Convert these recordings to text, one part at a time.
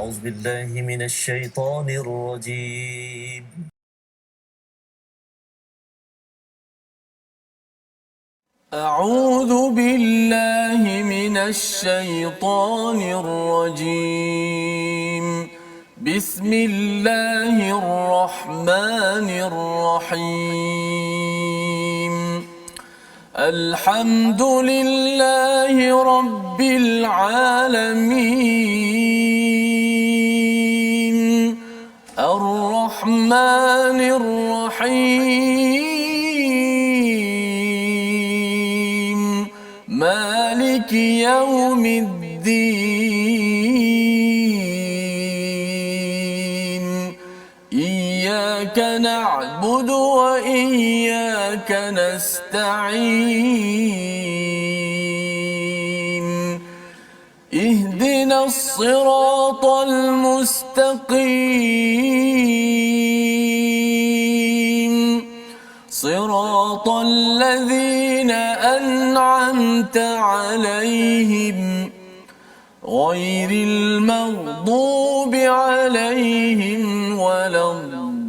أعوذ بالله من الشيطان الرجيم. أعوذ بالله من الشيطان الرجيم. بسم الله الرحمن الرحيم. الحمد لله رب العالمين الرحمن الرحيم مالك يوم الدين إياك نعبد وإياك نستعين اهدنا الصراط المستقيم صراط الذين أنعمت عليهم غير المغضوب عليهم ولا الضالين.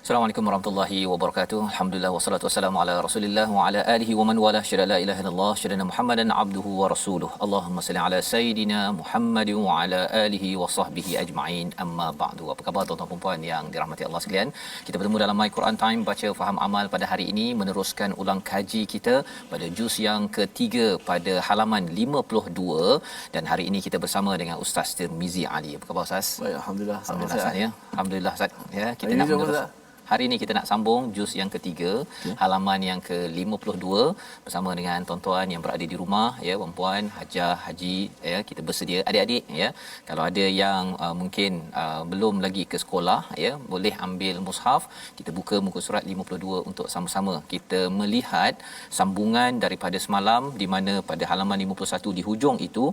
Assalamualaikum warahmatullahi wabarakatuh. Alhamdulillah wassalatu wassalamu ala Rasulillah wa ala alihi wa man wala syada la ilaha illallah syada Muhammadan abduhu wa rasuluh. Allahumma salli ala sayidina Muhammad wa ala alihi wa sahbihi ajma'in. Amma ba'du. Apa khabar tuan-tuan dan puan yang dirahmati Allah sekalian? Kita bertemu dalam My Quran Time baca faham amal pada hari ini, meneruskan ulang kaji kita pada juz yang ketiga pada halaman 52, dan hari ini kita bersama dengan Ustaz Tirmizi Ali. Apa khabar Ustaz? Baik, alhamdulillah. Alhamdulillah Ustaz ya. Alhamdulillah Ustaz ya. Kita Hari nak ini menerus. Hari ini kita nak sambung juz yang ketiga, halaman yang ke-52 bersama dengan tuan-tuan yang berada di rumah ya, puan-puan, hajah, haji ya, kita bersedia adik-adik ya. Kalau ada yang mungkin belum lagi ke sekolah ya, boleh ambil mushaf, kita buka muka surat 52 untuk sama-sama kita melihat sambungan daripada semalam, di mana pada halaman 51 di hujung itu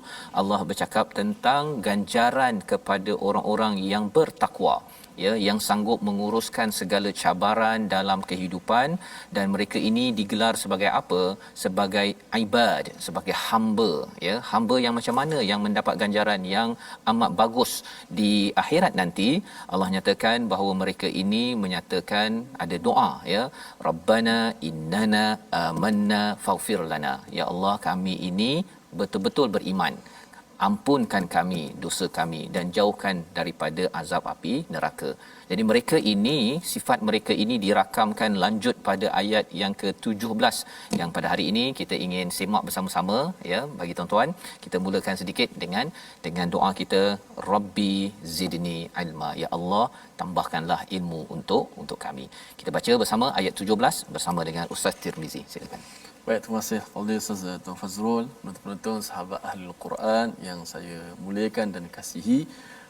Allah bercakap tentang ganjaran kepada orang-orang yang bertakwa ya, yang sanggup menguruskan segala cabaran dalam kehidupan, dan mereka ini digelar sebagai apa? Sebagai ibad, sebagai hamba ya. Hamba yang macam mana yang mendapat ganjaran yang amat bagus di akhirat nanti? Allah nyatakan bahawa mereka ini menyatakan ada doa ya, Rabbana innana amanna faghfir lana. Ya Allah, kami ini betul-betul beriman, ampunkan kami dosa kami dan jauhkan daripada azab api neraka. Jadi mereka ini, sifat mereka ini dirakamkan lanjut pada ayat yang ke-17 yang pada hari ini kita ingin semak bersama-sama ya. Bagi tuan-tuan, kita mulakan sedikit dengan doa kita, Rabbi zidni ilma. Ya Allah, tambahkanlah ilmu untuk kami. Kita baca bersama ayat 17 bersama dengan Ustaz Tirmizi. Silakan. Baik, terima kasih Fadil Ustaz Tuan Fazrul, penonton sahabat Ahlul Quran yang saya muliakan dan kasihi.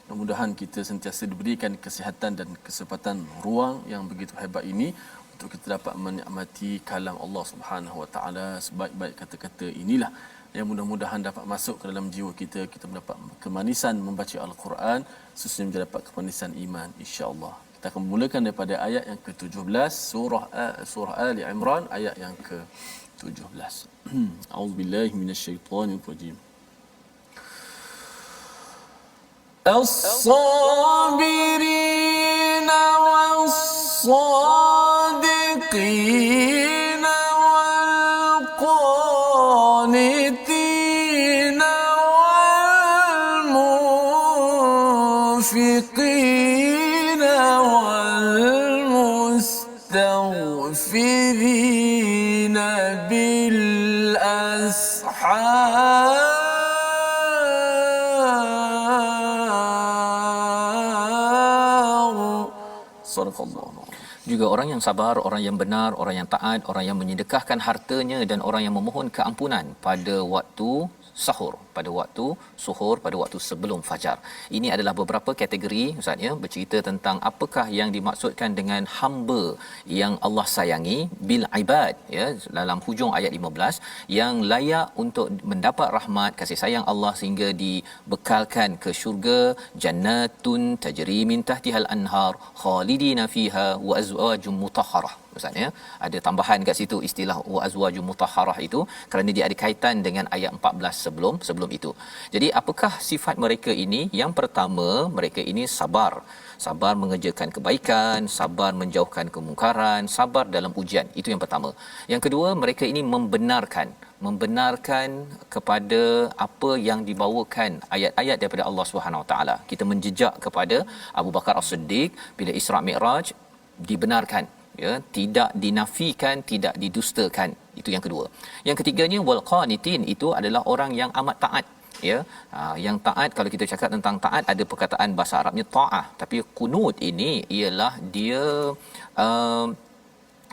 Mudah-mudahan kita sentiasa diberikan kesihatan dan kesempatan ruang yang begitu hebat ini untuk kita dapat menikmati kalam Allah Subhanahu Wa Taala. Sebaik-baik kata-kata inilah yang mudah-mudahan dapat masuk ke dalam jiwa kita, kita mendapat kemanisan membaca Al-Quran, khususnya mendapat kemanisan iman, insya-Allah. Kita akan mulakan daripada ayat yang ke-17 surah Ali Imran ayat yang ke-17. A'udzubillahi minasyaitonirrajim. الصابرين والصادقين والقانتين والمنفقين والمستغفرين بالأسحار. Juga orang yang sabar, orang yang benar, orang yang taat, orang yang menyedekahkan hartanya, dan orang yang memohon keampunan pada waktu sahur. pada waktu suhur, pada waktu sebelum fajar. Ini adalah beberapa kategori ustaz ya, bercerita tentang apakah yang dimaksudkan dengan hamba yang Allah sayangi, bil ibad ya, dalam hujung ayat 15, yang layak untuk mendapat rahmat kasih sayang Allah sehingga dibekalkan ke syurga, jannatun tajri min tahtihal anhar khalidina fiha wa azwajum mutahharah. Maksudnya ada tambahan kat situ istilah wa azwajum mutahharah itu kerana dia ada kaitan dengan ayat 14 sebelum itu. Jadi apakah sifat mereka ini? Yang pertama, mereka ini sabar mengerjakan kebaikan, sabar menjauhkan kemungkaran, sabar dalam ujian. Itu yang pertama. Yang kedua, mereka ini membenarkan kepada apa yang dibawakan ayat-ayat daripada Allah Subhanahu Wa Taala. Kita menjejak kepada Abu Bakar As-Siddiq bila Isra Mi'raj, dibenarkan ya, tidak dinafikan, tidak didustakan. Itu yang kedua. Yang ketiganya, wal qanitin, itu adalah orang yang amat taat ya. Yang taat, kalau kita cakap tentang taat, ada perkataan bahasa Arabnya taah, tapi qunut ini ialah dia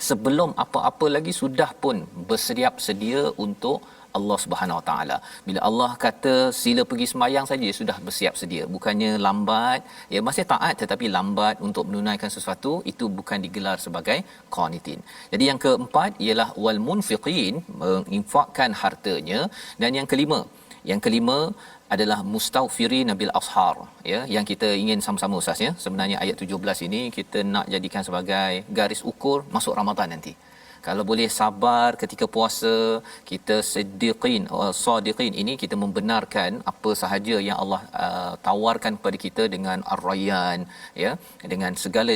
sebelum apa-apa lagi sudah pun bersedia sedia untuk Allah Subhanahu Wa Taala. Bila Allah kata sila pergi sembahyang saja sudah bersiap sedia. Bukannya lambat, ya masih taat tetapi lambat untuk menunaikan sesuatu, itu bukan digelar sebagai qanitin. Jadi yang keempat ialah wal munfiqin, menginfakkan hartanya, dan yang kelima adalah mustaghfirin bil ashar ya, yang kita ingin sama-sama ustaz ya. Sebenarnya ayat 17 ini kita nak jadikan sebagai garis ukur masuk Ramadan nanti. Kalau boleh sabar ketika puasa, kita sadiqin ini, kita membenarkan apa sahaja yang Allah tawarkan kepada kita dengan ar-rayyan ya, dengan segala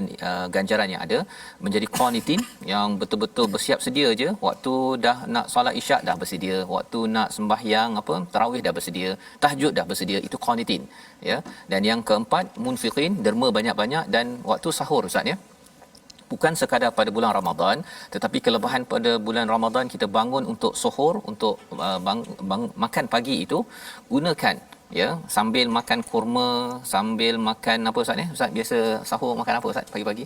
ganjaran yang ada, menjadi qanitin yang betul-betul bersiap sedia je, waktu dah nak solat isyak dah bersedia, waktu nak sembahyang tarawih dah bersedia, tahajud dah bersedia. Itu qanitin ya. Dan yang keempat, munfiqin, derma banyak-banyak, dan waktu sahur ustaz ya, bukan sekadar pada bulan Ramadan, tetapi kelebihan pada bulan Ramadan kita bangun untuk suhur, untuk makan pagi itu, gunakan ya, sambil makan kurma, sambil makan apa ustaz ni? Ustaz biasa sahur makan apa ustaz pagi-pagi?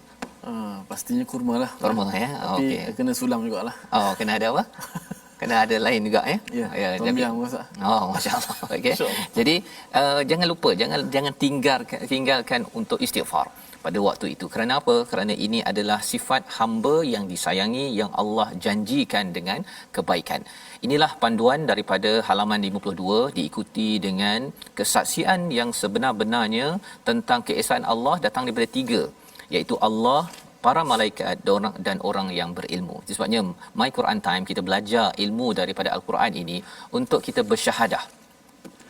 Pastinya kurma lah. Kurma ya. Tapi Okey. kena sulam jugalah. Oh, kena ada apa? Kena ada lain juga ya. Ya, tom yam ustaz. Oh, masya-Allah. Okey. Jadi jangan lupa, jangan tinggalkan untuk istighfar pada waktu itu. Kerana apa? Kerana ini adalah sifat hamba yang disayangi, yang Allah janjikan dengan kebaikan. Inilah panduan daripada halaman 52, diikuti dengan kesaksian yang sebenar-benarnya tentang keesaan Allah datang daripada tiga, iaitu Allah, para malaikat dan orang yang berilmu. Sebabnya My Quran Time, kita belajar ilmu daripada Al-Quran ini untuk kita bersyahadah,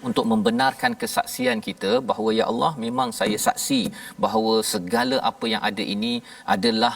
untuk membenarkan kesaksian kita bahawa ya Allah, memang saya saksi bahawa segala apa yang ada ini adalah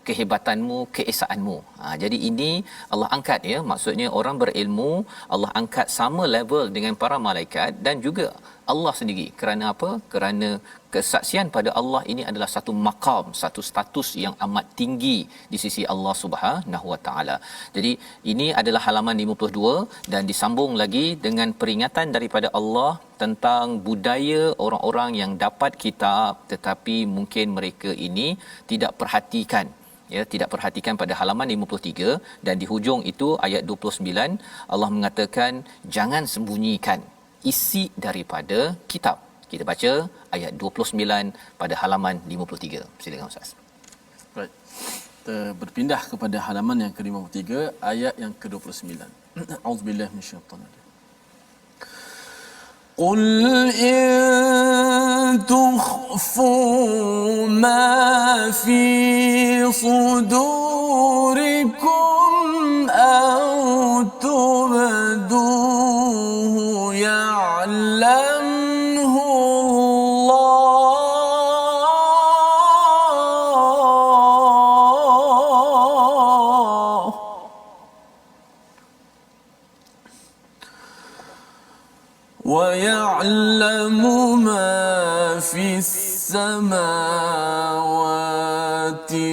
kehebatanmu, keesaanmu. Jadi ini Allah angkat ya, maksudnya orang berilmu Allah angkat sama level dengan para malaikat dan juga Allah sendiri. Kerana apa? Kerana kesaksian pada Allah ini adalah satu maqam, satu status yang amat tinggi di sisi Allah Subhanahu Wa Taala. Jadi ini adalah halaman 52 dan disambung lagi dengan peringatan daripada Allah tentang budaya orang-orang yang dapat kitab tetapi mungkin mereka ini tidak perhatikan ya, tidak perhatikan pada halaman 53, dan di hujung itu ayat 29 Allah mengatakan jangan sembunyikan isi daripada kitab. Kita baca ayat 29 pada halaman 53. Silakan ustaz. Baik. Kita berpindah kepada halaman yang ke-53 ayat yang ke-29. Auzubillahi minasyaitanir rajim. قل إن تخفوا ما في صدوركم أو تبدوه يعلمه الله ويعلم ما في السماوات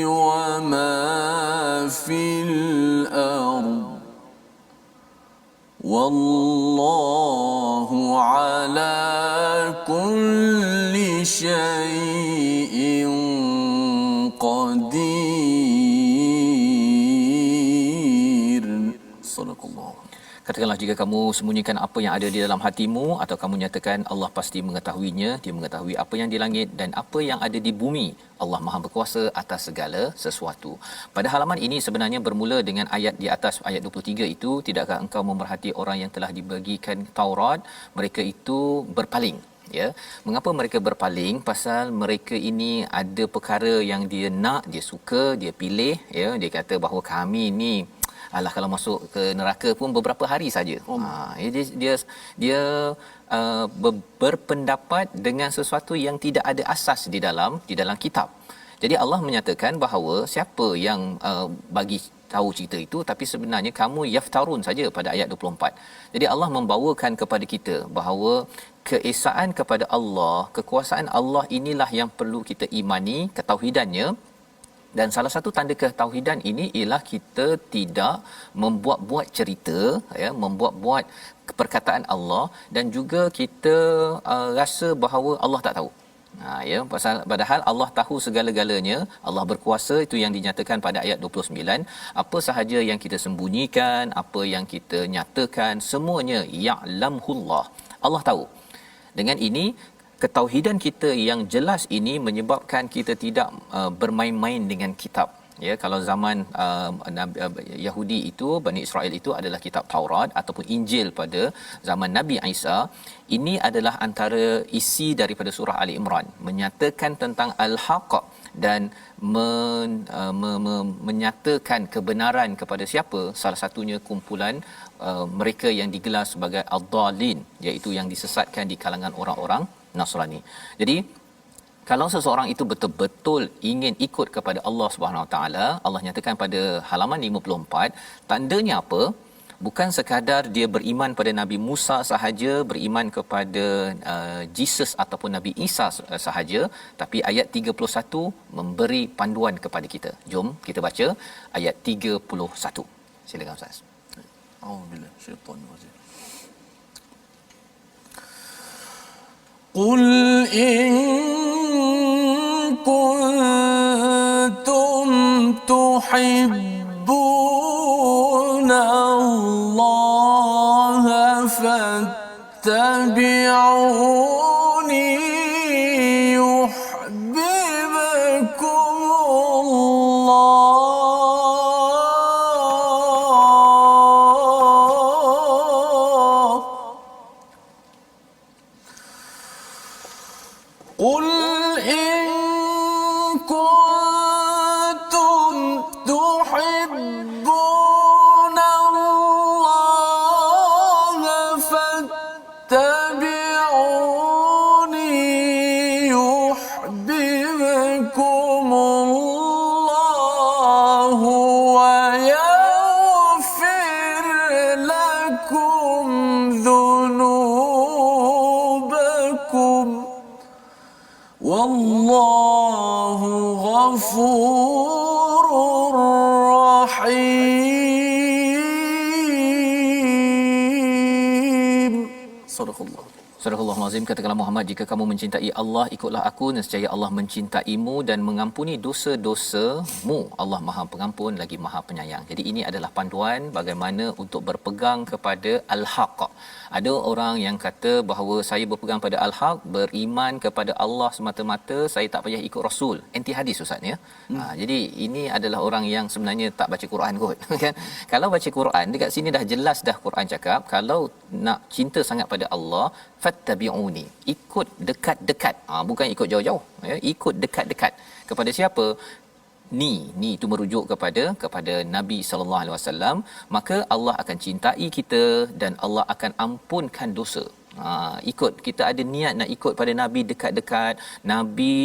وما في الأرض والله على كل شيء قدير Sadaqallah. Katakanlah jika kamu sembunyikan apa yang ada di dalam hatimu atau kamu nyatakan Allah pasti mengetahuinya, dia mengetahui apa yang di langit dan apa yang ada di bumi. Allah Maha berkuasa atas segala sesuatu. Pada halaman ini sebenarnya bermula dengan ayat di atas, ayat 23 itu, tidakkah engkau memerhati orang yang telah dibagikan Taurat, mereka itu berpaling. Ya, mengapa mereka berpaling? Pasal mereka ini ada perkara yang dia nak, dia suka, dia pilih, ya, dia kata bahawa kami ni alah kalau masuk ke neraka pun beberapa hari saja. Dia berpendapat dengan sesuatu yang tidak ada asas di dalam kitab. Jadi Allah menyatakan bahawa siapa yang bagi tahu cerita itu, tapi sebenarnya kamu yaftarun saja pada ayat 24. Jadi Allah membawakan kepada kita bahawa keesaan kepada Allah, kekuasaan Allah inilah yang perlu kita imani, ketauhidannya. Dan salah satu tanda ketauhidan ini ialah kita tidak membuat-buat cerita, ya, membuat-buat perkataan Allah, dan juga kita rasa bahawa Allah tak tahu. Ya, padahal Allah tahu segala-galanya, Allah berkuasa, itu yang dinyatakan pada ayat 29. Apa sahaja yang kita sembunyikan, apa yang kita nyatakan, semuanya ya'lamhullah. Allah tahu. Dengan ini ketauhidan kita yang jelas ini menyebabkan kita tidak bermain-main dengan kitab. Ya, kalau zaman Yahudi itu, Bani Israel itu adalah kitab Taurat ataupun Injil pada zaman Nabi Isa. Ini adalah antara isi daripada surah Ali Imran, menyatakan tentang al-haq dan menyatakan kebenaran kepada siapa? Salah satunya kumpulan mereka yang digelar sebagai ad-dallin, iaitu yang disesatkan di kalangan orang-orang Nasrani. Jadi kalau seseorang itu betul-betul ingin ikut kepada Allah Subhanahu Wa Taala, Allah nyatakan pada halaman 54, tandanya apa? Bukan sekadar dia beriman pada Nabi Musa sahaja, beriman kepada Jesus ataupun Nabi Isa sahaja, tapi ayat 31 memberi panduan kepada kita. Jom kita baca ayat 31. Silakan Ustaz. A'udzubillahi minasyaitanir rajim. قل إن كنتم تحبون الله فاتبعوني يحببكم الله. قل إن كنتم تحبون الله فاتبعوني يحببكم الله ويغفر لكم ذنوبكم والله غفور رحيم. Sadaqallah. Surah Al-Azim, katakanlah Muhammad, jika kamu mencintai Allah, ikutlah aku, nescaya Allah mencintaimu dan mengampuni dosa-dosamu. Allah Maha Pengampun lagi Maha Penyayang. Jadi ini adalah panduan bagaimana untuk berpegang kepada Al-Haq. Ada orang yang kata bahawa saya berpegang pada Al-Haq, beriman kepada Allah semata-mata, saya tak payah ikut Rasul. Anti hadis Ustaz, ya. Jadi ini adalah orang yang sebenarnya tak baca Quran kot. Kan? Kalau baca Quran, dekat sini dah jelas dah Quran cakap, kalau nak cinta sangat pada Allah, fattabi'uni, ikut dekat-dekat, bukan ikut jauh-jauh, ya, ikut dekat-dekat. Kepada siapa? Ni itu merujuk kepada Nabi sallallahu alaihi wasallam. Maka Allah akan cintai kita dan Allah akan ampunkan dosa. Ikut, kita ada niat nak ikut pada Nabi dekat-dekat. Nabi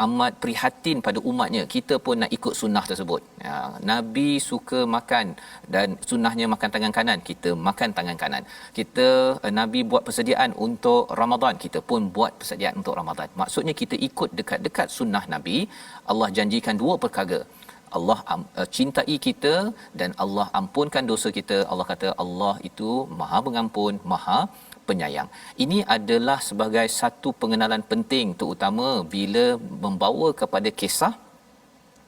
amat prihatin pada umatnya, kita pun nak ikut sunnah tersebut. Nabi suka makan dan sunnahnya makan tangan kanan, kita makan tangan kanan. Nabi buat persediaan untuk Ramadan, kita pun buat persediaan untuk Ramadan. Maksudnya kita ikut dekat-dekat sunnah Nabi. Allah janjikan dua perkara. Allah cintai kita dan Allah ampunkan dosa kita. Allah kata Allah itu Maha Pengampun, Maha Penyayang. Ini adalah sebagai satu pengenalan penting, terutama bila membawa kepada kisah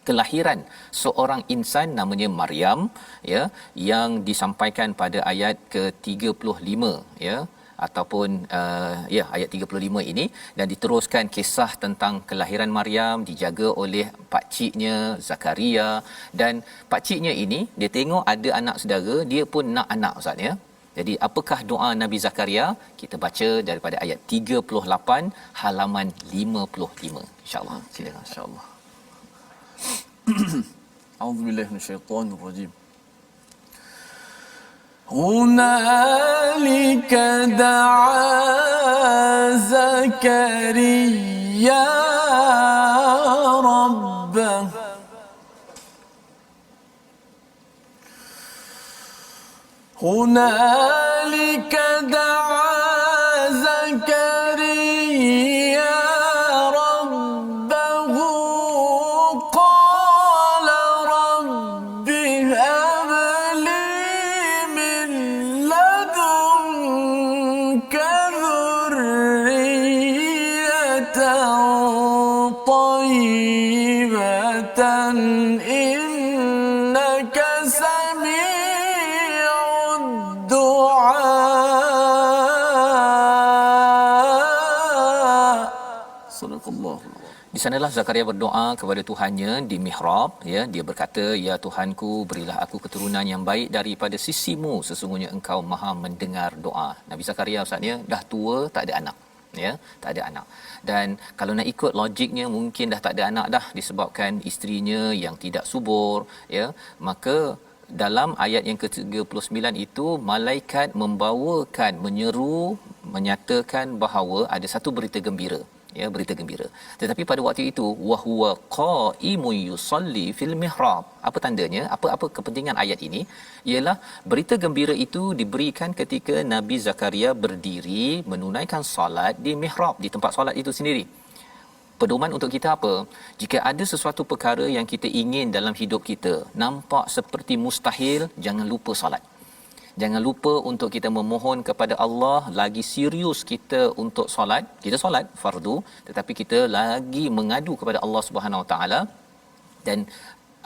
kelahiran seorang insan namanya Maryam, ya, yang disampaikan pada ayat ke-35, ya, ataupun ya, ayat 35 ini, dan diteruskan kisah tentang kelahiran Maryam dijaga oleh pak ciknya Zakaria. Dan pak ciknya ini dia tengok ada anak saudara, dia pun nak anak, Ustaz, ya. Jadi apakah doa Nabi Zakaria? Kita baca daripada ayat 38 halaman 55, insya-Allah. Silakan, insya-Allah. A'udzubillahi minasyaitonir rajim. هنالك دعا زكريا ربه هنالك دعا زكريا ربه قال رب هب لي من لدنك ذرية طيبة إنك سميع الدعاء. صدق الله. Di sanalah Zakaria berdoa kepada Tuhannya di mihrab, ya. Dia berkata, ya Tuhanku, berilah aku keturunan yang baik daripada sisimu, sesungguhnya engkau Maha mendengar doa. Nabi Zakaria, Ustaz, ya, dah tua, tak ada anak, ya, tak ada anak. Dan kalau nak ikut logiknya, mungkin dah tak ada anak dah disebabkan isterinya yang tidak subur, ya. Maka dalam ayat yang ke-39 itu, malaikat membawakan, menyeru, menyatakan bahawa ada satu berita gembira, ya, berita gembira. Tetapi pada waktu itu, wa huwa qaimun yusalli fil mihrab. Apa tandanya? Apa kepentingan ayat ini? Ialah berita gembira itu diberikan ketika Nabi Zakaria berdiri menunaikan solat di mihrab, di tempat solat itu sendiri. Pedoman untuk kita apa? Jika ada sesuatu perkara yang kita ingin dalam hidup kita nampak seperti mustahil, jangan lupa solat. Jangan lupa untuk kita memohon kepada Allah, lagi serius kita untuk solat. Kita solat fardu, tetapi kita lagi mengadu kepada Allah Subhanahu Wa Taala, dan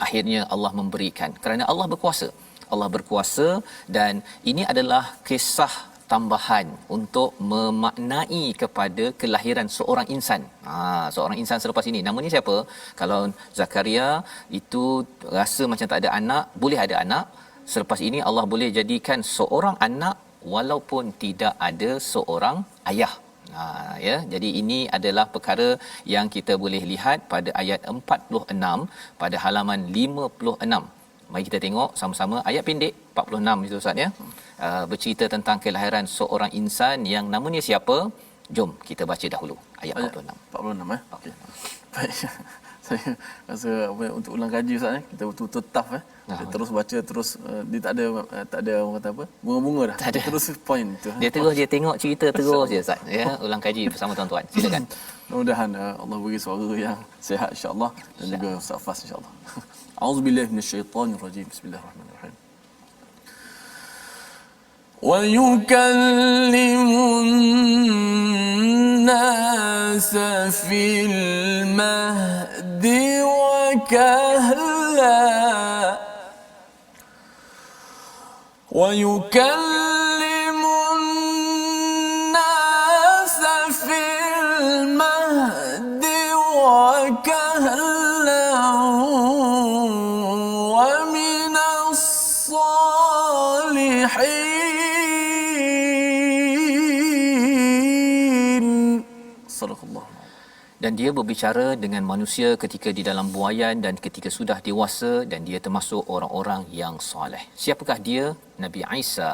akhirnya Allah memberikan, kerana Allah berkuasa. Allah berkuasa, dan ini adalah kisah tambahan untuk memaknai kepada kelahiran seorang insan. Seorang insan selepas ini. Namanya siapa? Kalau Zakaria itu rasa macam tak ada anak, boleh ada anak. Selepas ini Allah boleh jadikan seorang anak walaupun tidak ada seorang ayah. Ya, jadi ini adalah perkara yang kita boleh lihat pada ayat 46 pada halaman 56. Mari kita tengok sama-sama ayat pendek 46 itu, Ustaz, ya. Bercerita tentang kelahiran seorang insan yang namanya siapa? Jom kita baca dahulu ayat 46. 46, okey. Baik. Saya rasa untuk ulang kaji, Ustaz, kita betul-betul tough, Dia terus baca terus, dia tak ada orang kata apa, bunga-bunga dah. Tak ada. Terus point tu. Dia terus dia tengok cerita terus je, Ustaz, ya. Ulang kaji bersama tuan-tuan. Silakan. Mudah-mudahan Allah beri suara yang sihat, insya-Allah, dan juga Ustaz Fas, insya-Allah. A'udzubillahi minasyaitonirrajim. Bismillahirrahmanirrahim. ويكلم الناس في المهد وكهلا ويكلم الناس في المهد وكهلا ومن الصالحين. Sadaqallah. Dan dia berbicara dengan manusia ketika di dalam buaian dan ketika sudah dewasa, dan dia termasuk orang-orang yang soleh. Siapakah dia? Nabi Isa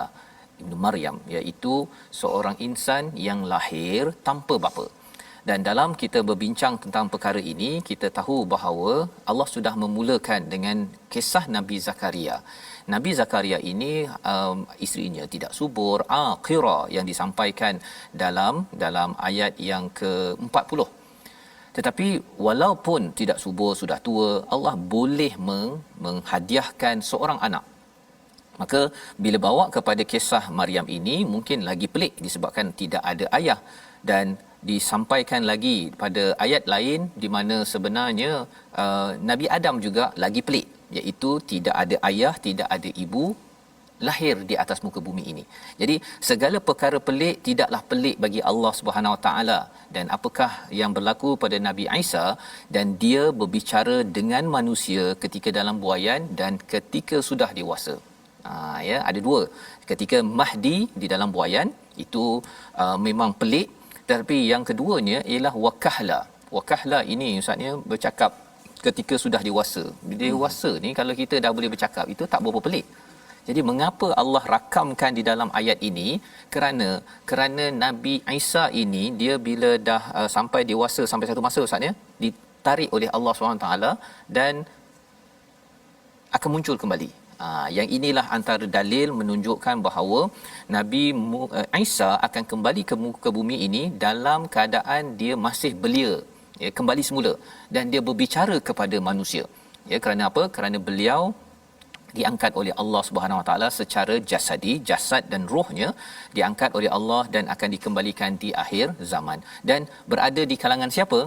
Ibnu Maryam, iaitu seorang insan yang lahir tanpa bapa. Dan dalam kita berbincang tentang perkara ini, kita tahu bahawa Allah sudah memulakan dengan kisah Nabi Zakaria. Nabi Zakaria ini isterinya tidak subur, aqira, yang disampaikan dalam ayat yang ke-40. Tetapi walaupun tidak subur, sudah tua, Allah boleh menghadiahkan seorang anak. Maka bila bawa kepada kisah Maryam ini, mungkin lagi pelik disebabkan tidak ada ayah, dan disampaikan lagi pada ayat lain di mana sebenarnya Nabi Adam juga lagi pelik, iaitu tidak ada ayah, tidak ada ibu, lahir di atas muka bumi ini. Jadi segala perkara pelik tidaklah pelik bagi Allah Subhanahu Wa Taala. Dan apakah yang berlaku pada Nabi Isa, dan dia berbicara dengan manusia ketika dalam buaian dan ketika sudah dewasa. Ya, ada dua. Ketika Mahdi di dalam buaian itu memang pelik, tetapi yang keduanya ialah wakahla. Wakahla ini ustaznya bercakap ketika sudah dewasa. Dewasa ni kalau kita dah boleh bercakap, itu tak berapa pelik. Jadi mengapa Allah rakamkan di dalam ayat ini? Kerana Nabi Isa ini dia bila dah sampai dewasa, sampai satu masa ustaz ya, ditarik oleh Allah SWT dan akan muncul kembali. Yang inilah antara dalil menunjukkan bahawa Nabi Isa akan kembali ke muka bumi ini dalam keadaan dia masih belia, ya, kembali semula, dan dia berbicara kepada manusia. Ya, kerana apa? Kerana beliau diangkat oleh Allah Subhanahu Wa Taala secara jasadi, jasad dan rohnya diangkat oleh Allah dan akan dikembalikan di akhir zaman. Dan berada di kalangan siapa?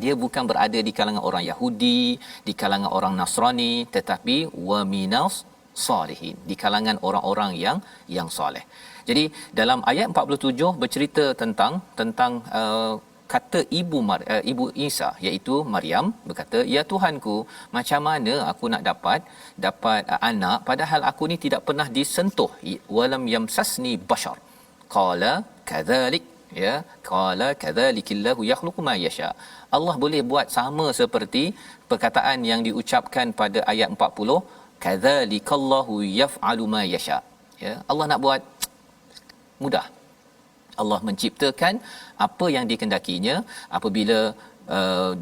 Dia bukan berada di kalangan orang Yahudi, di kalangan orang Nasrani, tetapi wa minas salihin, di kalangan orang-orang yang soleh. Jadi dalam ayat 47 bercerita tentang kata ibu Isa, iaitu Maryam berkata, ya Tuhanku, macam mana aku nak dapat anak padahal aku ni tidak pernah disentuh, walam yamsasni bashar. Qala kadzalik, ya, qala kadzalikillahu yakhluqu ma yasha. Allah boleh buat sama seperti perkataan yang diucapkan pada ayat 40, kadzalikallahu yaf'alu ma yasha. Ya, Allah nak buat mudah. Allah menciptakan apa yang dikehendakinya, apabila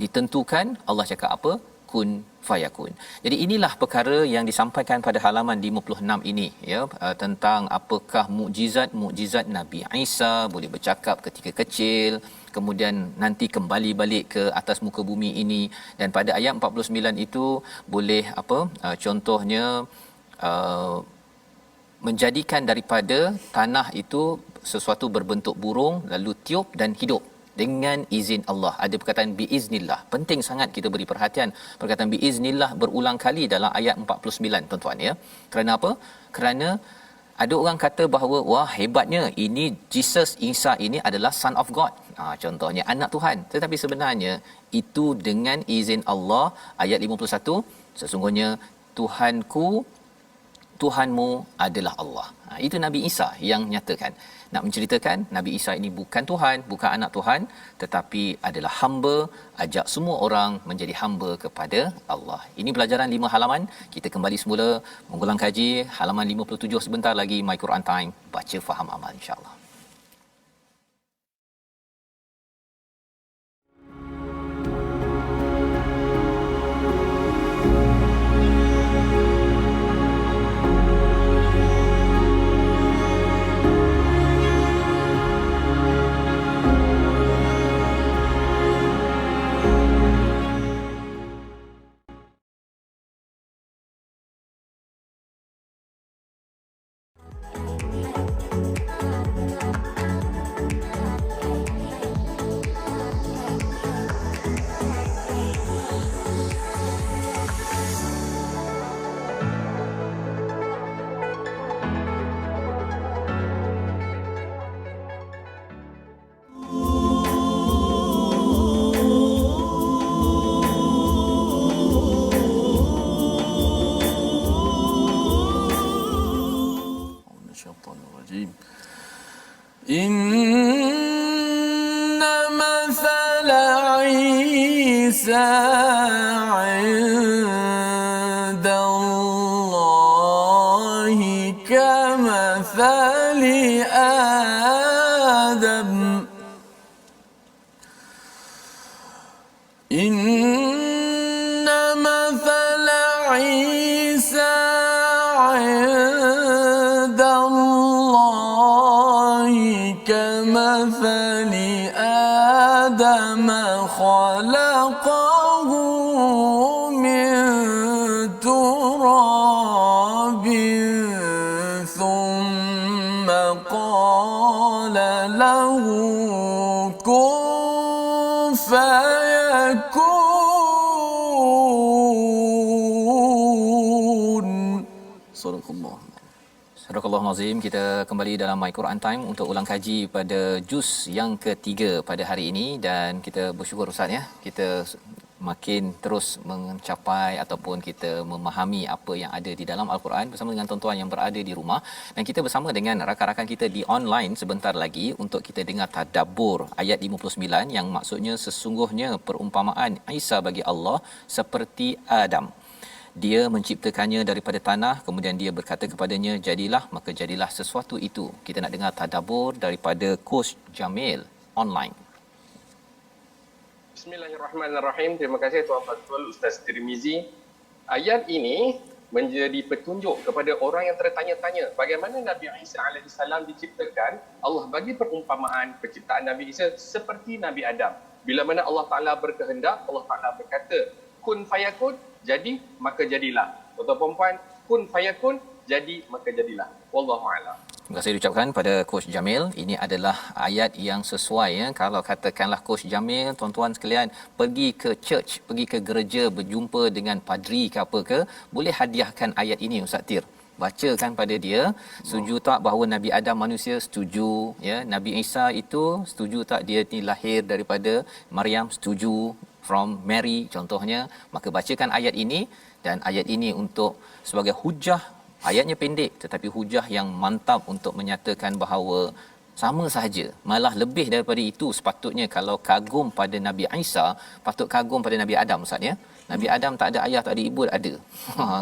ditentukan Allah cakap apa, kun fayakun. Jadi inilah perkara yang disampaikan pada halaman 56 ini, ya, tentang apakah mukjizat Nabi Isa boleh bercakap ketika kecil, kemudian nanti kembali balik ke atas muka bumi ini, dan pada ayat 49 itu boleh contohnya menjadikan daripada tanah itu sesuatu berbentuk burung lalu tiup dan hidup dengan izin Allah. Ada perkataan biiznillah. Penting sangat kita beri perhatian perkataan biiznillah berulang kali dalam ayat 49 tuan-tuan, ya. Kerana apa? Kerana ada orang kata bahawa wah hebatnya ini Jesus Isa ini adalah son of God. Contohnya anak Tuhan. Tetapi sebenarnya itu dengan izin Allah. Ayat 51, sesungguhnya Tuhanku, Tuhanmu adalah Allah. Itu Nabi Isa yang nyatakan. Nak menceritakan Nabi Isa ini bukan Tuhan, bukan anak Tuhan, tetapi adalah hamba, ajak semua orang menjadi hamba kepada Allah. Ini pelajaran 5 halaman. Kita kembali semula mengulang kaji halaman 57 sebentar lagi. My Quran Time, baca faham amal, insya-Allah. إن مثل عيسى عند الله كمثل آدم إن مثل عيسى عند الله كمثل آدم خلقه من تراب ثم قال له كن Sadaqallahul Azim. Kita kembali dalam My Quran Time untuk ulang kaji pada juz yang ketiga pada hari ini, dan kita bersyukur Ustaz ya, kita makin terus mencapai ataupun kita memahami apa yang ada di dalam Al-Quran bersama dengan tuan-tuan yang berada di rumah, dan kita bersama dengan rakan-rakan kita di online sebentar lagi untuk kita dengar tadabbur ayat 59 yang maksudnya sesungguhnya perumpamaan Isa bagi Allah seperti Adam. Dia menciptakannya daripada tanah, kemudian dia berkata kepadanya jadilah, maka jadilah sesuatu itu. Kita nak dengar tadabbur daripada Coach Jamil online. Bismillahirrahmanirrahim. Terima kasih Tuan Fatul, Ustaz Tirmizi. Ayat ini menjadi petunjuk kepada orang yang tertanya-tanya bagaimana Nabi Isa AS diciptakan. Allah bagi perumpamaan penciptaan Nabi Isa seperti Nabi Adam. Bila mana Allah Ta'ala berkehendak, Allah Ta'ala berkata, kun fayakun, jadi maka jadilah. Tuan-tuan perempuan, kun fayakun, jadi maka jadilah. Wallahu'alam. Terima kasih diucapkan pada Coach Jamil. Ini adalah ayat yang sesuai ya. Kalau katakanlah Coach Jamil, tuan-tuan sekalian pergi ke church, pergi ke gereja, berjumpa dengan padri ke apa ke, boleh hadiahkan ayat ini Ustaz Tir. Bacakan pada dia, setuju tak bahawa Nabi Adam manusia? Setuju ya. Nabi Isa itu setuju tak dia ni lahir daripada Maryam? Setuju, from Mary contohnya. Maka bacakan ayat ini, dan ayat ini untuk sebagai hujah. Ayatnya pendek tetapi hujah yang mantap untuk menyatakan bahawa sama sahaja, malah lebih daripada itu sepatutnya. Kalau kagum pada Nabi Isa, patut kagum pada Nabi Adam Ustaz ya. Nabi Adam tak ada ayah, tak ada ibu, ada.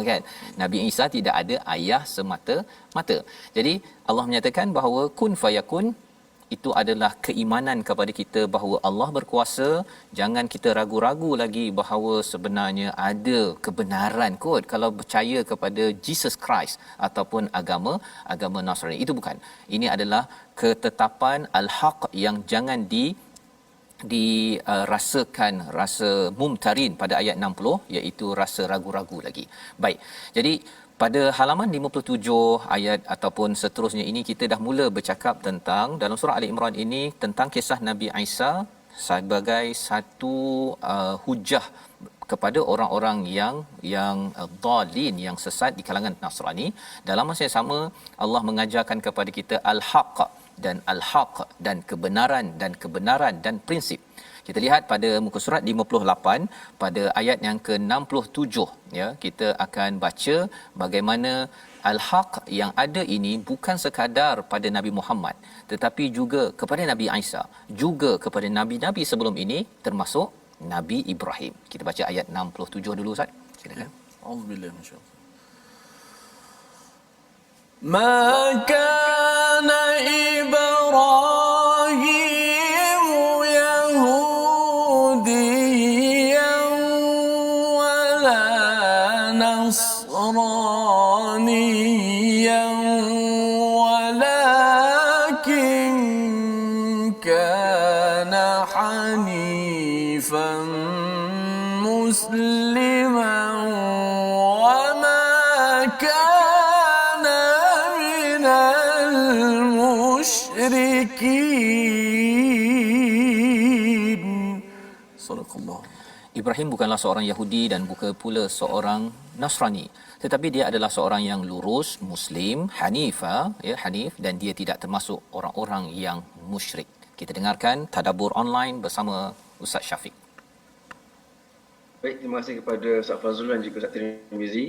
Kan? Nabi Isa tidak ada ayah semata-mata. Jadi Allah menyatakan bahawa kun fayakun, itu adalah keimanan kepada kita bahawa Allah berkuasa. Jangan kita ragu-ragu lagi bahawa sebenarnya ada kebenaran kot kalau percaya kepada Jesus Christ ataupun agama Nasrani. Itu bukan. Ini adalah ketetapan al-haq yang jangan dirasakan rasa mumtarin pada ayat 60, iaitu rasa ragu-ragu lagi. Baik. Jadi pada halaman 57 ayat ataupun seterusnya ini, kita dah mula bercakap tentang dalam surah Ali Imran ini tentang kisah Nabi Isa sebagai satu hujah kepada orang-orang yang dhalin, yang sesat di kalangan Nasrani. Dalam masa yang sama Allah mengajarkan kepada kita al-haq dan kebenaran dan prinsip. Kita lihat pada muka surat 58 pada ayat yang ke-67 ya, kita akan baca bagaimana al-haq yang ada ini bukan sekadar pada Nabi Muhammad tetapi juga kepada Nabi Isa, juga kepada nabi-nabi sebelum ini termasuk Nabi Ibrahim. Kita baca ayat 67 dulu Ustaz. Silakan. Auzubillahi minasyaitanir ما كان إبراهيم يهوديا ولا نصرانيا ولكن كان حنيفا مسلما وما كان من المشركين. Sadaqallah. Ibrahim bukanlah seorang Yahudi dan bukan pula seorang Nasrani, tetapi dia adalah seorang yang lurus, Muslim, Hanifa, ya, Hanif, dan dia tidak termasuk orang-orang yang musyrik. Kita dengarkan tadabbur online bersama Ustaz Syafiq. Baik, terima kasih kepada Ustaz Fazrul dan juga Ustaz Tirmizi.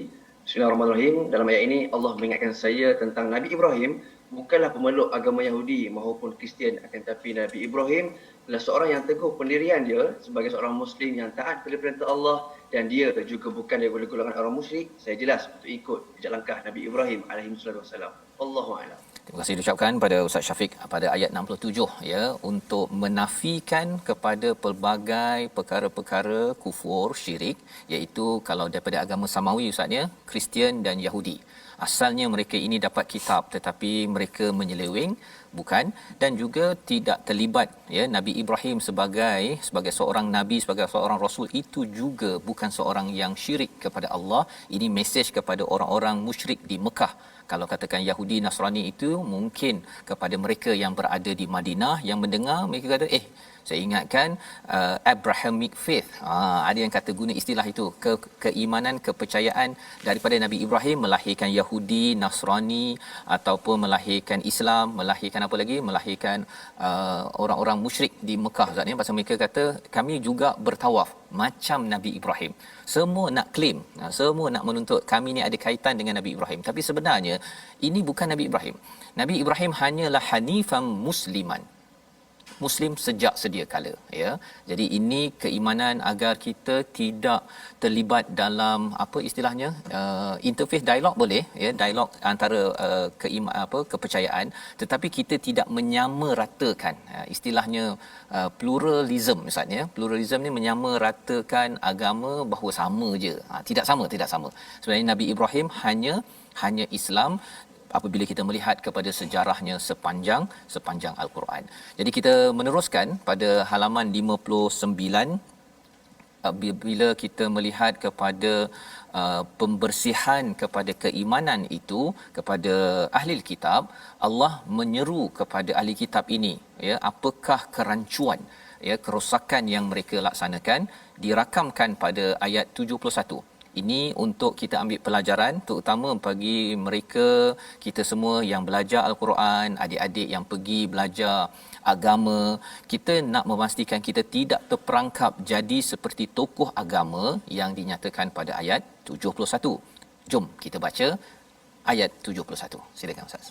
Bismillahirrahmanirrahim. Dalam ayat ini Allah mengingatkan saya tentang Nabi Ibrahim bukanlah pemeluk agama Yahudi maupun Kristian, akan tetapi Nabi Ibrahim adalah seorang yang teguh pendirian dia sebagai seorang Muslim yang taat pada perintah Allah, dan dia juga bukan daripada golongan orang musyrik. Saya jelas untuk ikut jejak langkah Nabi Ibrahim alaihi wassalam. Allahu a'lam. Terima kasih diucapkan pada Ustaz Syafiq pada ayat 67 ya, untuk menafikan kepada pelbagai perkara-perkara kufur, syirik, iaitu kalau daripada agama samawi Ustaz ya, Kristian dan Yahudi. Asalnya mereka ini dapat kitab tetapi mereka menyeleweng, bukan, dan juga tidak terlibat ya. Nabi Ibrahim sebagai seorang nabi, sebagai seorang rasul, itu juga bukan seorang yang syirik kepada Allah. Ini mesej kepada orang-orang musyrik di Mekah. Kalau katakan Yahudi Nasrani itu mungkin kepada mereka yang berada di Madinah yang mendengar, mereka kata Saya ingatkan Abrahamic faith. Ada yang kata guna istilah itu, keimanan, kepercayaan daripada Nabi Ibrahim melahirkan Yahudi, Nasrani, ataupun melahirkan Islam, melahirkan apa lagi? Melahirkan orang-orang musyrik di Mekah. Maksudnya pasal mereka kata kami juga bertawaf macam Nabi Ibrahim. Semua nak claim, semua nak menuntut kami ni ada kaitan dengan Nabi Ibrahim. Tapi sebenarnya ini bukan Nabi Ibrahim. Nabi Ibrahim hanyalah hanifan musliman. Muslim sejak sedia kala, ya. Jadi ini keimanan agar kita tidak terlibat dalam apa istilahnya interface dialog, boleh ya, dialog antara kepercayaan, tetapi kita tidak menyamaratakan, istilahnya pluralism misalnya. Pluralism ni menyamaratakan agama bahawa sama je. Tidak sama. Sebenarnya Nabi Ibrahim hanya Islam apabila kita melihat kepada sejarahnya sepanjang Al-Quran. Jadi kita meneruskan pada halaman 59 bila kita melihat kepada pembersihan kepada keimanan itu kepada ahli kitab. Allah menyeru kepada ahli kitab ini, ya, apakah kerancuan, ya, kerosakan yang mereka laksanakan, dirakamkan pada ayat 71. Ini untuk kita ambil pelajaran, terutama bagi mereka, kita semua yang belajar Al-Quran, adik-adik yang pergi belajar agama. Kita nak memastikan kita tidak terperangkap jadi seperti tokoh agama yang dinyatakan pada ayat 71. Jom kita baca ayat 71. Silakan Ustaz.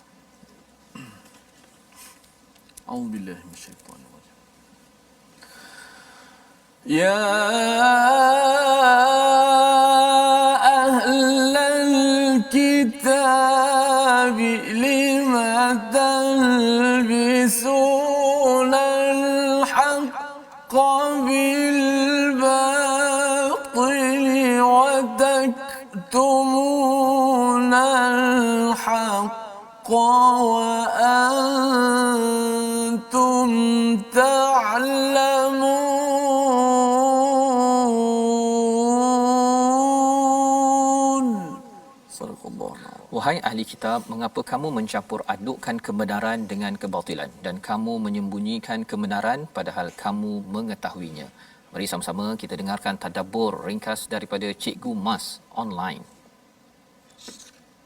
A'udzubillahi minasyaitanir rajim. Ya الكتاب لم تلبسون الحق بالباطل وتكتمون الحق وأنتم تعلمون. Wahai ahli kitab, mengapa kamu mencampur adukkan kebenaran dengan kebatilan dan kamu menyembunyikan kebenaran padahal kamu mengetahuinya? Mari sama-sama kita dengarkan tadabbur ringkas daripada Cikgu Mas online.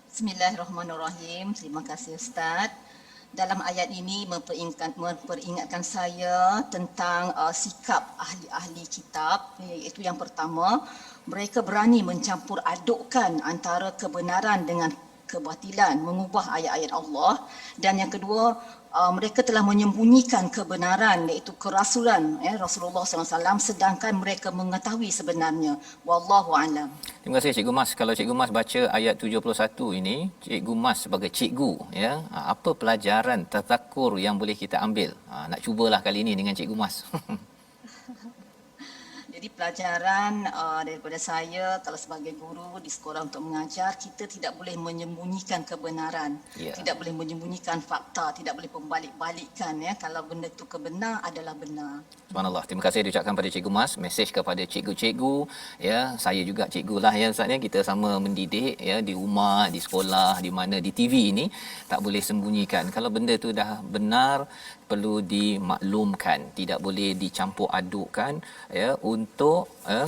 Bismillahirrahmanirrahim. Terima kasih Ustaz. Dalam ayat ini memperingatkan saya tentang sikap ahli-ahli kitab, iaitu yang pertama, mereka berani mencampur adukkan antara kebenaran dengan kebatilan, mengubah ayat-ayat Allah. Dan yang kedua, mereka telah menyembunyikan kebenaran, iaitu kerasulan Rasulullah SAW, sedangkan mereka mengetahui sebenarnya. Wallahu a'lam. Terima kasih Cikgu Mas. Kalau Cikgu Mas baca ayat 71 ini, Cikgu Mas sebagai cikgu, ya, apa pelajaran tazakkur yang boleh kita ambil? Nak cubalah kali ini dengan Cikgu Mas. Jadi pelajaran daripada saya, kalau sebagai guru di sekolah untuk mengajar, kita tidak boleh menyembunyikan kebenaran, tidak boleh menyembunyikan fakta, tidak boleh pembalik-balikkan, ya. Kalau benda itu kebenar adalah benar. Subhanallah. Terima kasih diucapkan pada Cikgu Mas. Mesej kepada cikgu-cikgu, ya, saya juga cikgu lah, ya Ustaz, ya. Kita sama mendidik, ya, di rumah, di sekolah, di mana, di TV ini tak boleh sembunyikan. Kalau benda itu dah benar, perlu dimaklumkan, tidak boleh dicampur adukkan, ya. Untuk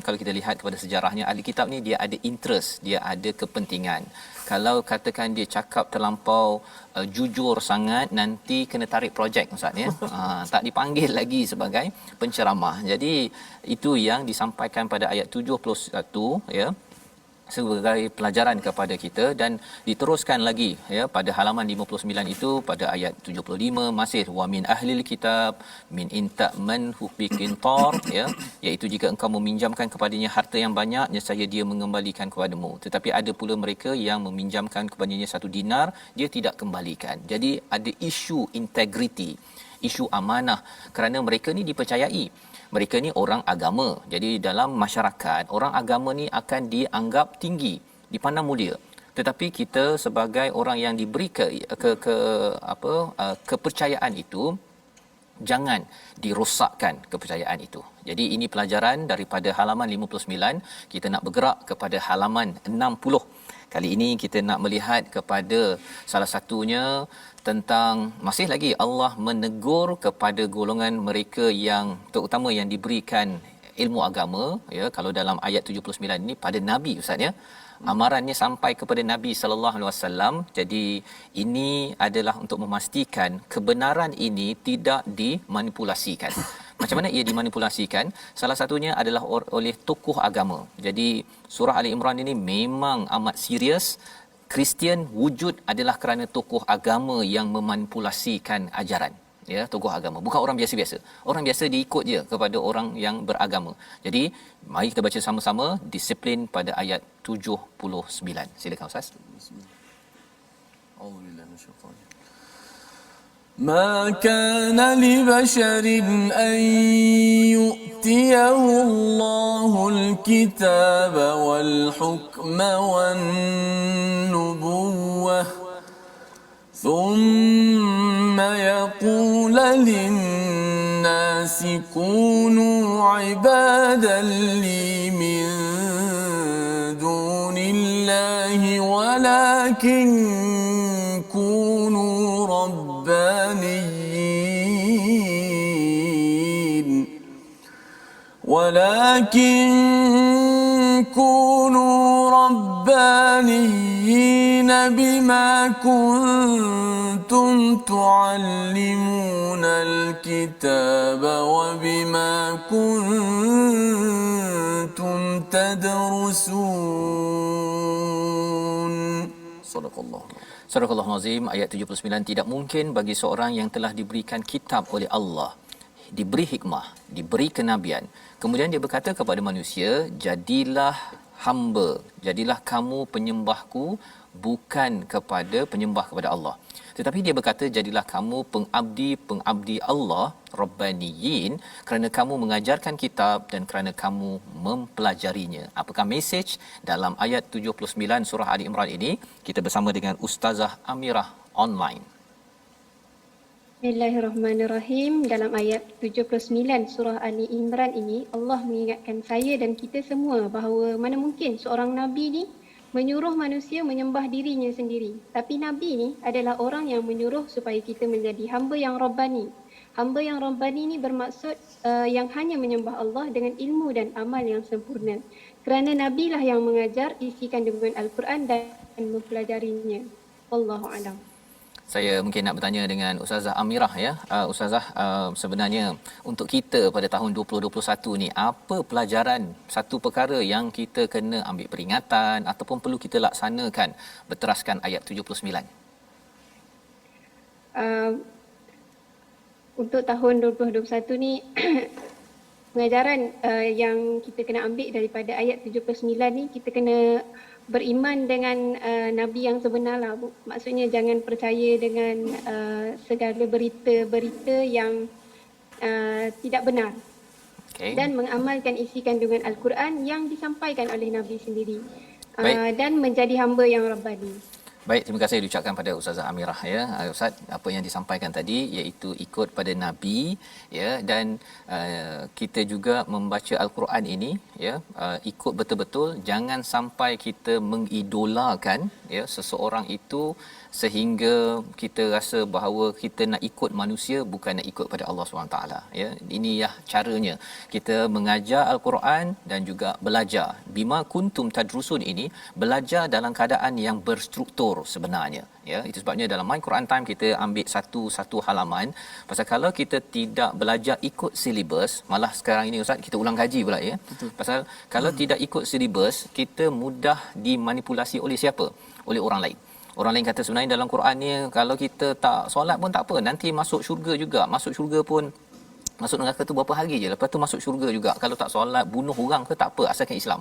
kalau kita lihat kepada sejarahnya, ahli kitab ni dia ada interest, dia ada kepentingan. Kalau katakan dia cakap terlampau jujur sangat, nanti kena tarik projek Ustaz, ya. Tak dipanggil lagi sebagai penceramah. Jadi itu yang disampaikan pada ayat 71, ya, sebagai pelajaran kepada kita. Dan diteruskan lagi, ya, pada halaman 59 itu pada ayat 75 masih wa min ahlil kitab min inta'man hubiqintar, ya, iaitu jika engkau meminjamkan kepadanya harta yang banyak, nescaya dia mengembalikan kepadamu. Tetapi ada pula mereka yang meminjamkan kepadanya 1 dinar, dia tidak kembalikan. Jadi ada isu integriti, isu amanah, kerana mereka ni dipercayai. Mereka ni orang agama. Jadi dalam masyarakat, orang agama ni akan dianggap tinggi, dipandang mulia. Tetapi kita sebagai orang yang diberi kepercayaan itu, jangan dirosakkan kepercayaan itu. Jadi ini pelajaran daripada halaman 59. Kita nak bergerak kepada halaman 60. Kali ini kita nak melihat kepada salah satunya tentang masih lagi Allah menegur kepada golongan mereka yang terutama yang diberikan ilmu agama, ya. Kalau dalam ayat 79 ini pada nabi ustaz, ya, amarannya sampai kepada Nabi sallallahu alaihi wasallam. Jadi ini adalah untuk memastikan kebenaran ini tidak dimanipulasikan. Macam mana ia dimanipulasikan? Salah satunya adalah oleh tokoh agama. Jadi surah Ali Imran ini memang amat serius. Kristian wujud adalah kerana tokoh agama yang memanipulasikan ajaran, ya, tokoh agama, bukan orang biasa-biasa. Orang biasa diikut je kepada orang yang beragama. Jadi mari kita baca sama-sama disiplin pada ayat 79. Silakan ustaz. Auzubillahi minasyaitanir ما كان لبشر أن يؤتيه الله الكتاب والحكم والنبوة ثم يقول للناس كونوا عبادا لي من دون الله ولكن كونوا ربانيين بما كنتم تعلمون الكتاب وبما كنتم تدرسون. صدق الله. Surah Al-Azim ayat 79. Tidak mungkin bagi seorang yang telah diberikan kitab oleh Allah, diberi hikmah, diberi kenabian, kemudian dia berkata kepada manusia, jadilah hamba, jadilah kamu penyembahku, bukan kepada penyembah kepada Allah. Tetapi dia berkata, jadilah kamu pengabdi Allah, Rabbaniyin, kerana kamu mengajarkan kitab dan kerana kamu mempelajarinya. Apakah mesej dalam ayat 79 surah Ali Imran ini? Kita bersama dengan Ustazah Amirah online. Bismillahirrahmanirrahim. Dalam ayat 79 surah Ali Imran ini, Allah mengingatkan saya dan kita semua bahawa mana mungkin seorang Nabi ni menyuruh manusia menyembah dirinya sendiri. Tapi Nabi ni adalah orang yang menyuruh supaya kita menjadi hamba yang Rabbani. Hamba yang Rabbani ni bermaksud yang hanya menyembah Allah dengan ilmu dan amal yang sempurna. Kerana Nabi lah yang mengajar isi kandungan Al-Quran dan mempelajarinya. Wallahu a'lam. Saya mungkin nak bertanya dengan Ustazah Amirah, ya. Ustazah, sebenarnya untuk kita pada tahun 2021 ni, apa pelajaran satu perkara yang kita kena ambil peringatan ataupun perlu kita laksanakan berteraskan ayat 79? Untuk tahun 2021 ni pengajaran yang kita kena ambil daripada ayat 79 ni, kita kena beriman dengan Nabi yang sebenar lah. Maksudnya jangan percaya dengan segala berita-berita yang tidak benar. Okay. Dan mengamalkan isi kandungan Al-Quran yang disampaikan oleh Nabi sendiri. Dan menjadi hamba yang Rabbani. Baik, terima kasih diucapkan pada Ustazah Amirah, ya. Ustaz, apa yang disampaikan tadi iaitu ikut pada Nabi, ya, dan kita juga membaca Al-Quran ini, ya, ikut betul-betul, jangan sampai kita mengidolakan, ya, seseorang itu sehingga kita rasa bahawa kita nak ikut manusia bukan nak ikut pada Allah SWT, ya. Ini ya caranya kita mengajar Al-Quran dan juga belajar. Bima kuntum tadrusun ini belajar dalam keadaan yang berstruktur sebenarnya, ya. Itu sebabnya dalam My Quran Time kita ambil satu halaman pasal kalau kita tidak belajar ikut silibus, malah sekarang ini ustaz kita ulang kaji pula, ya. Betul. Pasal kalau tidak ikut silibus, kita mudah dimanipulasi oleh siapa? Oleh orang lain. Orang lain kata sebenarnya dalam Quran ni kalau kita tak solat pun tak apa, nanti masuk syurga juga. Masuk syurga pun, masuk neraka tu berapa hari je, lepas tu masuk syurga juga. Kalau tak solat, bunuh orang ke tak apa, asalkan Islam.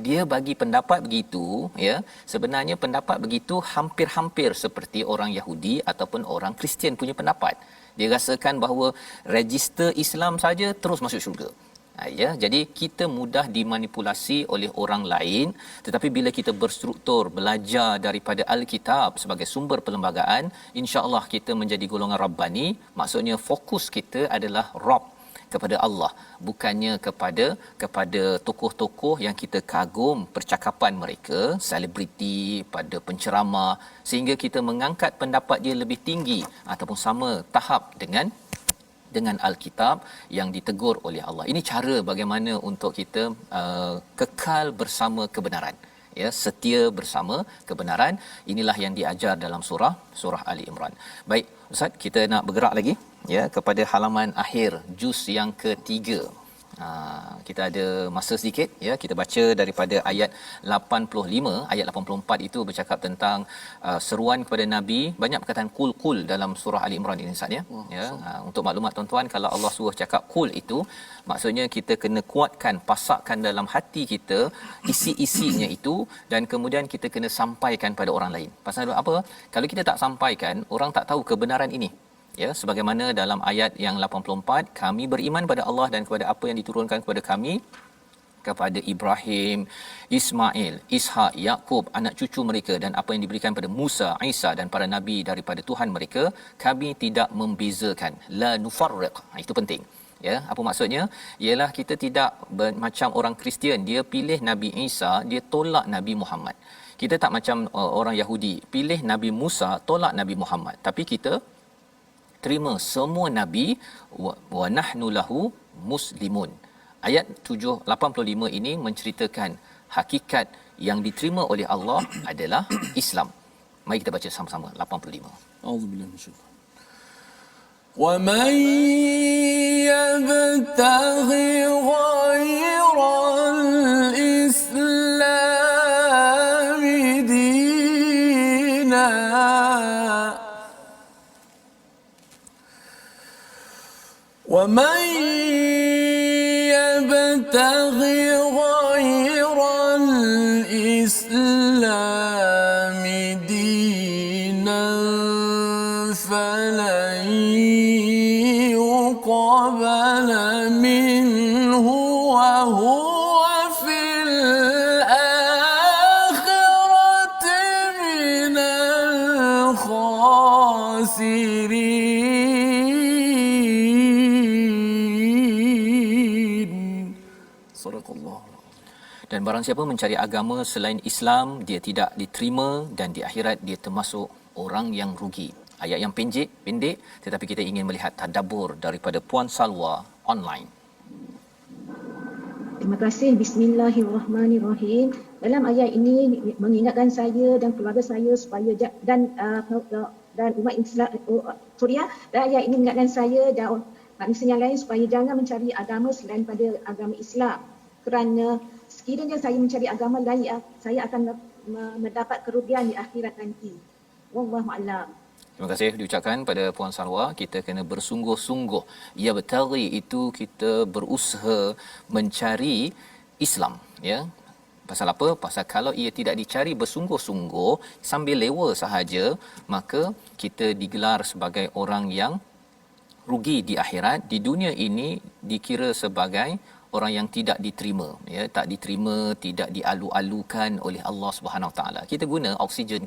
Dia bagi pendapat begitu, ya. Sebenarnya pendapat begitu hampir-hampir seperti orang Yahudi ataupun orang Kristian punya pendapat. Dia rasakan bahawa register Islam saja terus masuk syurga. Ya, jadi kita mudah dimanipulasi oleh orang lain, tetapi bila kita berstruktur belajar daripada Alkitab sebagai sumber perlembagaan, insya-Allah kita menjadi golongan Rabbani. Maksudnya fokus kita adalah Rabb, kepada Allah, bukannya kepada tokoh-tokoh yang kita kagum percakapan mereka, selebriti, pada penceramah, sehingga kita mengangkat pendapat dia lebih tinggi ataupun sama tahap dengan Alkitab yang ditegur oleh Allah. Ini cara bagaimana untuk kita kekal bersama kebenaran, ya, setia bersama kebenaran. Inilah yang diajar dalam surah Ali Imran. Baik Ustaz, kita nak bergerak lagi, ya, kepada halaman akhir juz yang ketiga. Kita ada masa sedikit, ya, kita baca daripada ayat 85. Ayat 84 itu bercakap tentang seruan kepada Nabi. Banyak perkataan kul dalam surah Ali Imran ini Ustaz, ya. Untuk maklumat tuan-tuan, kalau Allah suruh cakap kul itu maksudnya kita kena kuatkan, pasakkan dalam hati kita isi-isinya itu, dan kemudian kita kena sampaikan pada orang lain. Pasal apa? Kalau kita tak sampaikan, orang tak tahu kebenaran ini. Ya, sebagaimana dalam ayat yang 84, kami beriman pada Allah dan kepada apa yang diturunkan kepada kami, kepada Ibrahim, Ismail, Ishak, Yakub, anak cucu mereka, dan apa yang diberikan pada Musa, Isa dan para nabi daripada Tuhan mereka, kami tidak membezakan, la nufarriq. Itu penting. Ya, apa maksudnya? Ialah kita tidak macam orang Kristian, dia pilih Nabi Isa, dia tolak Nabi Muhammad. Kita tak macam orang Yahudi, pilih Nabi Musa, tolak Nabi Muhammad. Tapi kita terima semua nabi, wa nahnu lahu muslimun. Ayat 85 ini menceritakan hakikat yang diterima oleh Allah adalah Islam. Mari kita baca sama-sama 85. Auzubillahi minasyaitanir ومن يبتغي غير الإسلام دينا ومن يبتغي غير الإسلام دينا فلن يقبل منه وهو في الآخرة من الخاسرين. صدق الله. Dan barang siapa mencari agama selain Islam, dia tidak diterima, dan di akhirat dia termasuk orang yang rugi. Ayat yang pendek, tetapi kita ingin melihat tadabbur daripada Puan Salwa online. Terima kasih. Bismillahirrahmanirrahim. Dalam ayat ini mengingatkan saya dan keluarga saya supaya dan umat Islam Suria, dan ayat ini mengingatkan saya dan manusia yang lain supaya jangan mencari agama selain pada agama Islam. Kerana sekiranya saya mencari agama lain, saya akan mendapat kerugian di akhirat nanti. Wallahu a'lam. Terima kasih diucapkan pada Puan Sarwa. Kita kena bersungguh-sungguh. Ya, bertari itu kita berusaha mencari Islam, ya. Pasal apa? Pasal kalau ia tidak dicari bersungguh-sungguh sambil lewa sahaja, maka kita digelar sebagai orang yang rugi di akhirat. Di dunia ini dikira sebagai orang yang tidak diterima, ya, tak diterima, tidak dialu-alukan oleh Allah Subhanahu Wa Taala. Kita guna oksigen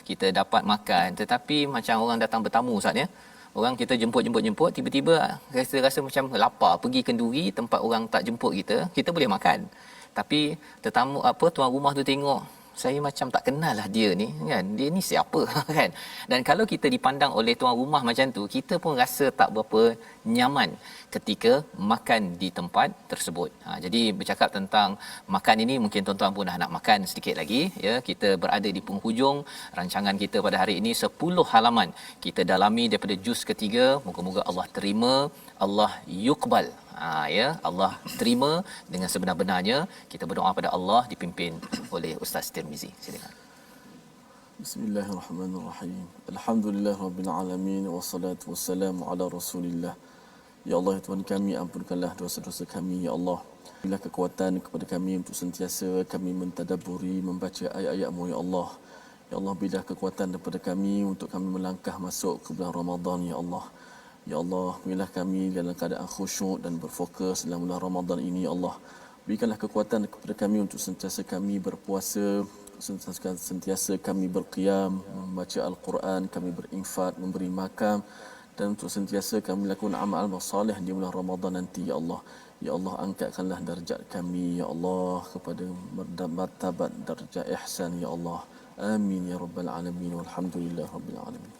kita dapat makan, tetapi macam orang datang bertamu Ustaz, ya. Orang kita jemput tiba-tiba rasa macam lapar, pergi kenduri tempat orang tak jemput kita boleh makan. Tapi tetamu tuan rumah tu tengok, saya macam tak kenal lah dia ni, kan, dia ni siapa kan. Dan kalau kita dipandang oleh tuan rumah macam tu, kita pun rasa tak berapa nyaman ketika makan di tempat tersebut. Jadi bercakap tentang makan ini, mungkin tuan-tuan pun dah nak makan sedikit lagi, ya. Kita berada di penghujung rancangan kita pada hari ini. 10 halaman kita dalami daripada juz ketiga. Moga-moga Allah terima, Allah yuqbal, ya, Allah terima dengan sebenar-benarnya. Kita berdoa pada Allah dipimpin oleh Ustaz Tirmizi. Silakan. Bismillahirrahmanirrahim. Alhamdulillahirabbil alamin wassalatu wassalamu ala Rasulillah. Ya Allah, ya Tuhan kami, ampunkanlah dosa-dosa kami, ya Allah. Berilah kekuatan kepada kami untuk sentiasa kami mentadabburi, membaca ayat-ayat-Mu, ya Allah. Ya Allah, berilah kekuatan kepada kami untuk kami melangkah masuk ke bulan Ramadan, ya Allah. Ya Allah, berilah kami dalam keadaan khusyuk dan berfokus dalam bulan Ramadan ini, ya Allah. Berikanlah kekuatan kepada kami untuk sentiasa kami berpuasa, sentiasa kami berqiyam, membaca Al-Quran, kami berinfak, memberi makan, dan untuk sentiasa kami lakukan amal-amal soleh di bulan Ramadan nanti ya Allah. Ya Allah, angkatkanlah darjat kami ya Allah kepada martabat darjat ihsan ya Allah. Amin ya rabbal alamin walhamdulillah rabbil alamin.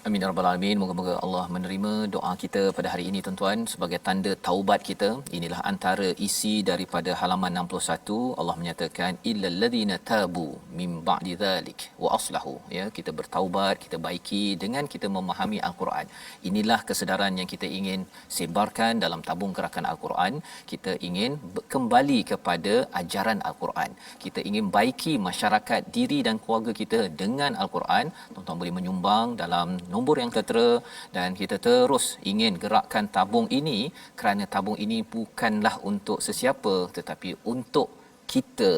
Amin ya rabbal alamin. Moga-moga Allah menerima doa kita pada hari ini tuan-tuan sebagai tanda taubat kita. Inilah antara isi daripada halaman 61. Allah menyatakan illal ladzina tabu mim ba'di dzalik wa aslahu. Ya, kita bertaubat, kita baiki dengan kita memahami al-Quran. Inilah kesedaran yang kita ingin sebarkan dalam tabung gerakan al-Quran. Kita ingin kembali kepada ajaran al-Quran. Kita ingin baiki masyarakat diri dan keluarga kita dengan al-Quran. Tuan-tuan boleh menyumbang dalam nombor yang tertera dan kita terus ingin gerakkan tabung ini kerana tabung ini bukanlah untuk sesiapa tetapi untuk kita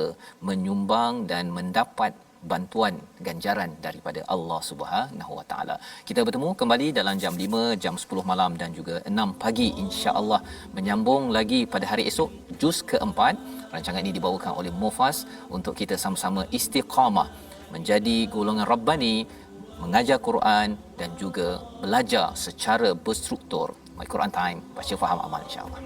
menyumbang dan mendapat bantuan ganjaran daripada Allah Subhanahu Wa Taala. Kita bertemu kembali dalam jam 5, jam 10 malam dan juga 6 pagi insya-Allah, menyambung lagi pada hari esok juz keempat. Rancangan ini dibawakan oleh Mufas untuk kita sama-sama istiqamah menjadi golongan Rabbani, mengajar Quran dan juga belajar secara berstruktur. My Quran Time, baca faham amal insya-Allah.